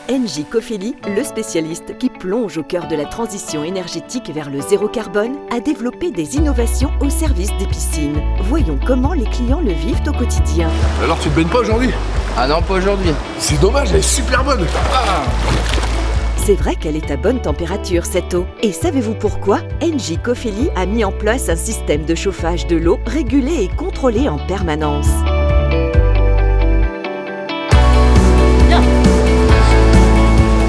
Engie Cofeli, le spécialiste qui plonge au cœur de la transition énergétique vers le zéro carbone, a développé des innovations au service des piscines. Voyons comment les clients le vivent au quotidien. Alors tu te baignes pas aujourd'hui? Ah non, pas aujourd'hui. C'est dommage, elle est super bonne. C'est vrai qu'elle est à bonne température, cette eau. Et savez-vous pourquoi? Engie Cofeli a mis en place un système de chauffage de l'eau régulé et contrôlé en permanence. Bien.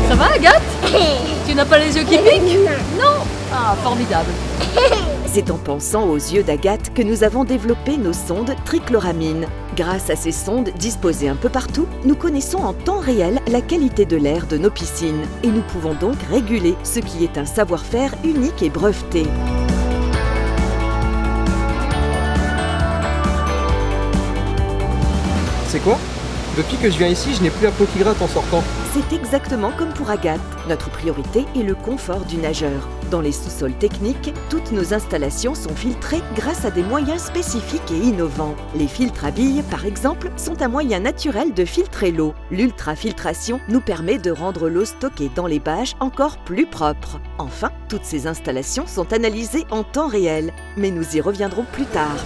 Ça va, Agathe? Tu n'as pas les yeux qui piquent? Non. Ah, formidable. C'est en pensant aux yeux d'Agathe que nous avons développé nos sondes trichloramine. Grâce à ces sondes disposées un peu partout, nous connaissons en temps réel la qualité de l'air de nos piscines et nous pouvons donc réguler ce qui est un savoir-faire unique et breveté. C'est quoi? Depuis que je viens ici, je n'ai plus la peau qui gratte en sortant. C'est exactement comme pour Agathe. Notre priorité est le confort du nageur. Dans les sous-sols techniques, toutes nos installations sont filtrées grâce à des moyens spécifiques et innovants. Les filtres à billes, par exemple, sont un moyen naturel de filtrer l'eau. L'ultrafiltration nous permet de rendre l'eau stockée dans les bâches encore plus propre. Enfin, toutes ces installations sont analysées en temps réel. Mais nous y reviendrons plus tard.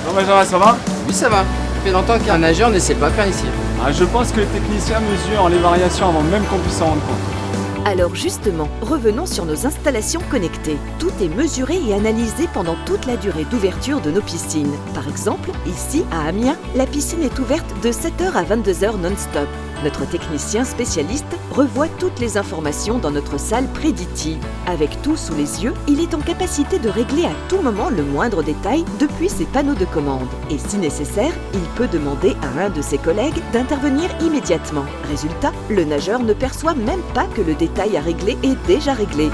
Non Benjamin, ça va? Oui, ça va. Ça fait longtemps qu'un nageur ne sait pas faire ici. Je pense que les techniciens mesurent les variations avant même qu'on puisse s'en rendre compte. Alors justement, revenons sur nos installations connectées. Tout est mesuré et analysé pendant toute la durée d'ouverture de nos piscines. Par exemple, ici, à Amiens, la piscine est ouverte de 7h à 22h non-stop. Notre technicien spécialiste revoit toutes les informations dans notre salle prédictive. Avec tout sous les yeux, il est en capacité de régler à tout moment le moindre détail depuis ses panneaux de commande. Et si nécessaire, il peut demander à un de ses collègues d'intervenir immédiatement. Résultat, le nageur ne perçoit même pas que le détail à régler est déjà réglé.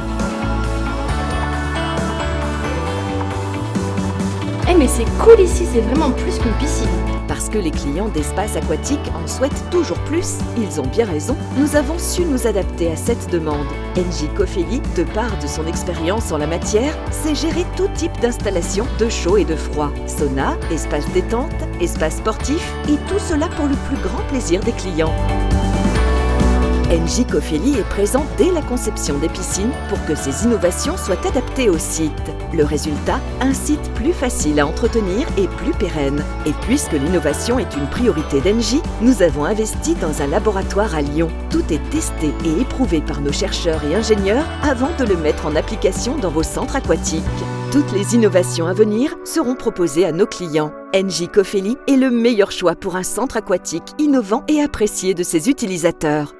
Mais c'est cool ici, c'est vraiment plus qu'une piscine. Parce que les clients d'espaces aquatiques en souhaitent toujours plus, ils ont bien raison, nous avons su nous adapter à cette demande. Engie Cofeli, de part de son expérience en la matière, sait gérer tout type d'installation de chaud et de froid. Sauna, espace détente, espace sportif et tout cela pour le plus grand plaisir des clients. Engie Cofeli est présent dès la conception des piscines pour que ces innovations soient adaptées au site. Le résultat, un site plus facile à entretenir et plus pérenne. Et puisque l'innovation est une priorité d'Engie, nous avons investi dans un laboratoire à Lyon. Tout est testé et éprouvé par nos chercheurs et ingénieurs avant de le mettre en application dans vos centres aquatiques. Toutes les innovations à venir seront proposées à nos clients. Engie Cofeli est le meilleur choix pour un centre aquatique innovant et apprécié de ses utilisateurs.